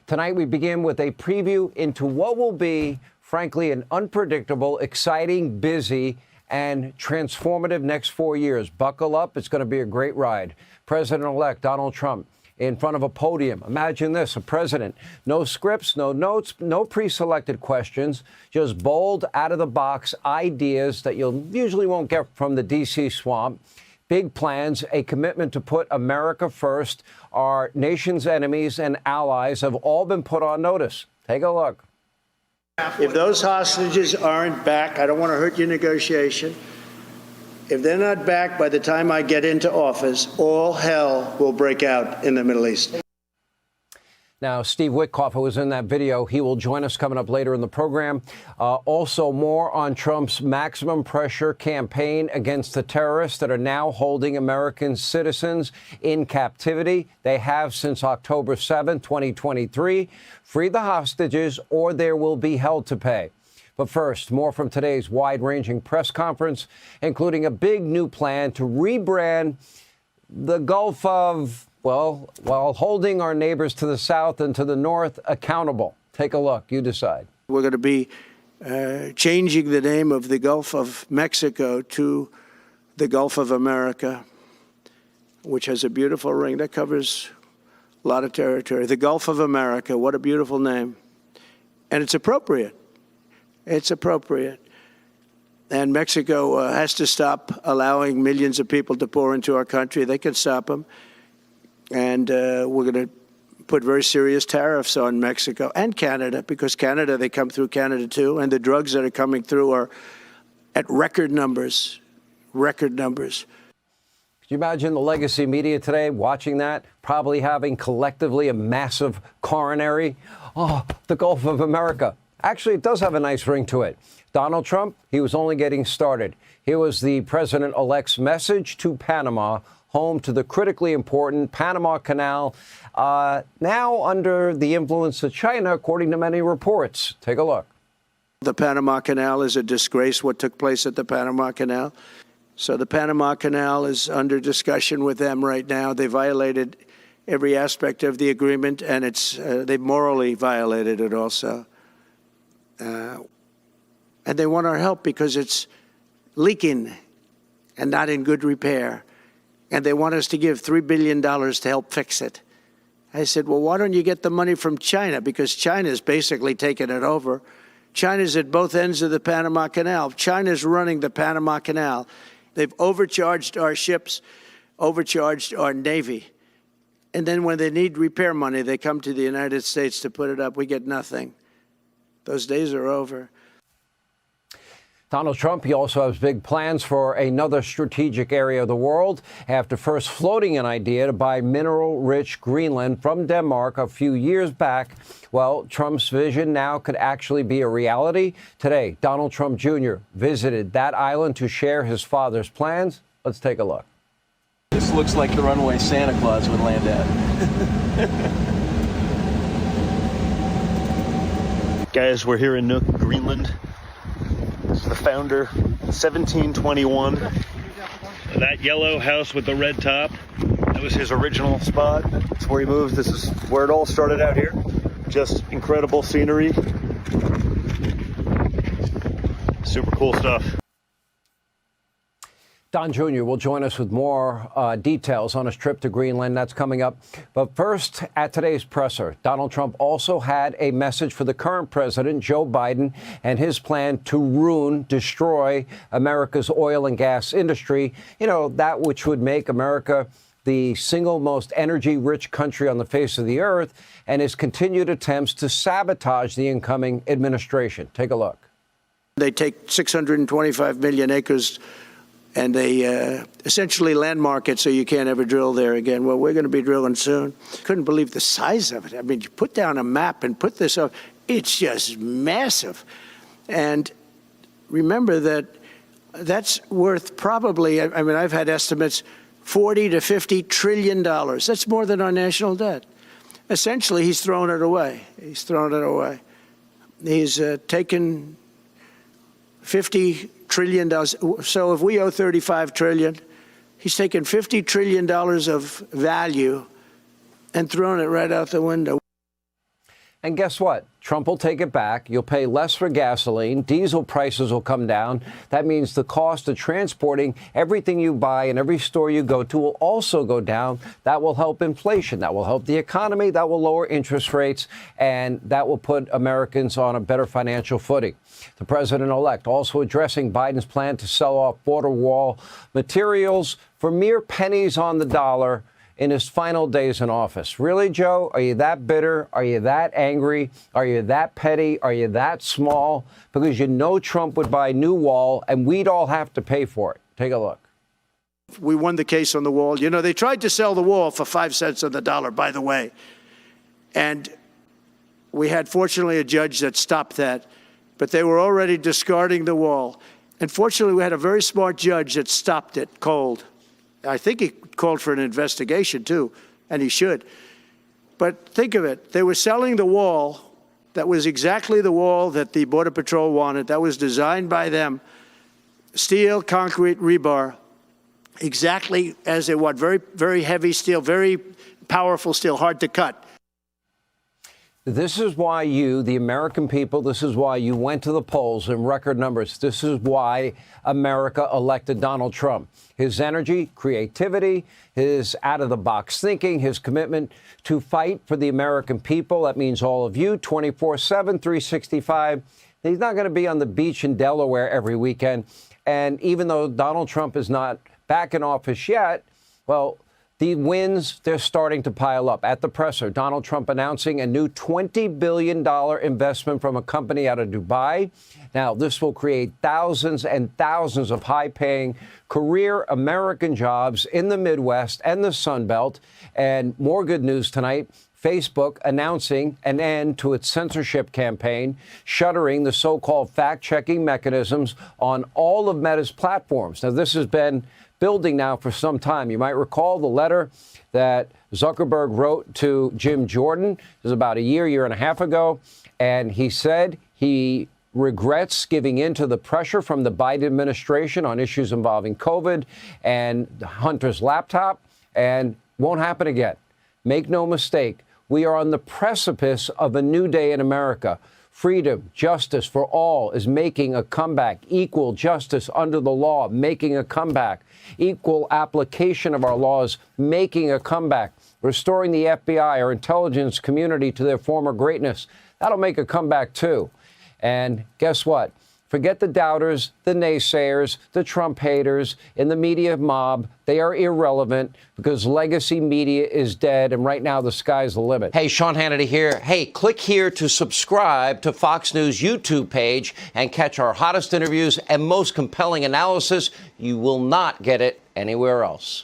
Tonight, we begin with a preview into what will be, frankly, an unpredictable, exciting, busy, and transformative next 4 years. Buckle up. It's going to be a great ride. President-elect Donald Trump in front of a podium. Imagine this, a president. No scripts, no notes, no pre-selected questions, just bold, out-of-the-box ideas that you usually won't get from the D.C. swamp. Big plans, a commitment to put America first. Our nation's enemies and allies have all been put on notice. Take a look. If those hostages aren't back, I don't want to hurt your negotiation. If they're not back by the time I get into office, all hell will break out in the Middle East. Now, Steve Witkoff, who was in that video, he will join us coming up later in the program. Also, more on Trump's maximum pressure campaign against the terrorists that are now holding American citizens in captivity. They have since October 7, 2023. Free the hostages or there will be hell to pay. But first, more from today's wide-ranging press conference, including a big new plan to rebrand the Gulf of, well, while holding our neighbors to the south and to the north accountable. Take a look. You decide. We're going to be changing the name of the Gulf of Mexico to the Gulf of America, which has a beautiful ring that covers a lot of territory. The Gulf of America, what a beautiful name. And it's appropriate. It's appropriate. And Mexico has to stop allowing millions of people to pour into our country. They can stop them. And we're going to put very serious tariffs on Mexico and Canada, because Canada, they come through Canada too. And the drugs that are coming through are at record numbers, record numbers. Could you imagine the legacy media today watching that, probably having collectively a massive coronary? Oh, the Gulf of America. Actually, it does have a nice ring to it. Donald Trump, he was only getting started. Here was the president-elect's message to Panama, home to the critically important Panama Canal, now under the influence of China, according to many reports. Take a look. The Panama Canal is a disgrace, what took place at the Panama Canal. So the Panama Canal is under discussion with them right now. They violated every aspect of the agreement, and they've morally violated it also. And they want our help because it's leaking and not in good repair. And they want us to give $3 billion to help fix it. I said, well, why don't you get the money from China? Because China's basically taken it over. China's at both ends of the Panama Canal. China's running the Panama Canal. They've overcharged our ships, overcharged our Navy. And then when they need repair money, they come to the United States to put it up. We get nothing. Those days are over. Donald Trump, he also has big plans for another strategic area of the world after first floating an idea to buy mineral-rich Greenland from Denmark a few years back. Well, Trump's vision now could actually be a reality. Today, Donald Trump Jr. visited that island to share his father's plans. Let's take a look. This looks like the runway Santa Claus would land at. Guys, we're here in Nuuk, Greenland. This is the founder, 1721. That yellow house with the red top, that was his original spot. That's where he moved. This is where it all started out here. Just incredible scenery. Super cool stuff. Don Jr. will join us with more details on his trip to Greenland. That's coming up. But first, at today's presser, Donald Trump also had a message for the current president, Joe Biden, and his plan to ruin, destroy America's oil and gas industry. You know, that which would make America the single most energy-rich country on the face of the earth, and his continued attempts to sabotage the incoming administration. Take a look. They take 625 million acres and they essentially landmark it so you can't ever drill there again. Well, we're going to be drilling soon. Couldn't believe the size of it. I mean, you put down a map and put this up. It's just massive. And remember that that's worth probably, I mean, I've had estimates, $40 to $50 trillion. That's more than our national debt. Essentially, he's thrown it away. He's thrown it away. He's taken $50 trillion. So if we owe $35 trillion, he's taken $50 trillion of value and thrown it right out the window. And guess what? Trump will take it back. You'll pay less for gasoline. Diesel prices will come down. That means the cost of transporting everything you buy in every store you go to will also go down. That will help inflation. That will help the economy. That will lower interest rates. And that will put Americans on a better financial footing. The president-elect also addressing Biden's plan to sell off border wall materials for mere pennies on the dollar in his final days in office. Really, Joe? Are you that bitter? Are you that angry? Are you that petty? Are you that small? Because you know Trump would buy a new wall, and we'd all have to pay for it. Take a look. We won the case on the wall. You know, they tried to sell the wall for 5 cents on the dollar, by the way. And we had, fortunately, a judge that stopped that. But they were already discarding the wall. And fortunately, we had a very smart judge that stopped it cold. I think he called for an investigation, too, and he should. But think of it. They were selling the wall that was exactly the wall that the Border Patrol wanted. That was designed by them. Steel, concrete, rebar, exactly as they want. Very, very heavy steel, very powerful steel, hard to cut. This is why you, the American people, this is why you went to the polls in record numbers. This is why America elected Donald Trump. His energy, creativity, his out-of-the-box thinking, his commitment to fight for the American people. That means all of you, 24/7, 365. He's not going to be on the beach in Delaware every weekend. And even though Donald Trump is not back in office yet, well, the wins, they're starting to pile up. At the presser, Donald Trump announcing a new $20 billion investment from a company out of Dubai. Now, this will create thousands and thousands of high-paying career American jobs in the Midwest and the Sun Belt. And more good news tonight. Facebook announcing an end to its censorship campaign, shuttering the so-called fact-checking mechanisms on all of Meta's platforms. Now, this has been building now for some time. You might recall the letter that Zuckerberg wrote to Jim Jordan. It was about a year and a half ago. And he said he regrets giving in to the pressure from the Biden administration on issues involving COVID and Hunter's laptop, and won't happen again. Make no mistake, we are on the precipice of a new day in America. Freedom, justice for all is making a comeback. Equal justice under the law, making a comeback. Equal application of our laws, making a comeback. Restoring the FBI, our intelligence community, to their former greatness. That'll make a comeback, too. And guess what? Forget the doubters, the naysayers, the Trump haters, and the media mob. They are irrelevant because legacy media is dead, and right now the sky's the limit. Hey, Sean Hannity here. Hey, click here to subscribe to Fox News YouTube page and catch our hottest interviews and most compelling analysis. You will not get it anywhere else.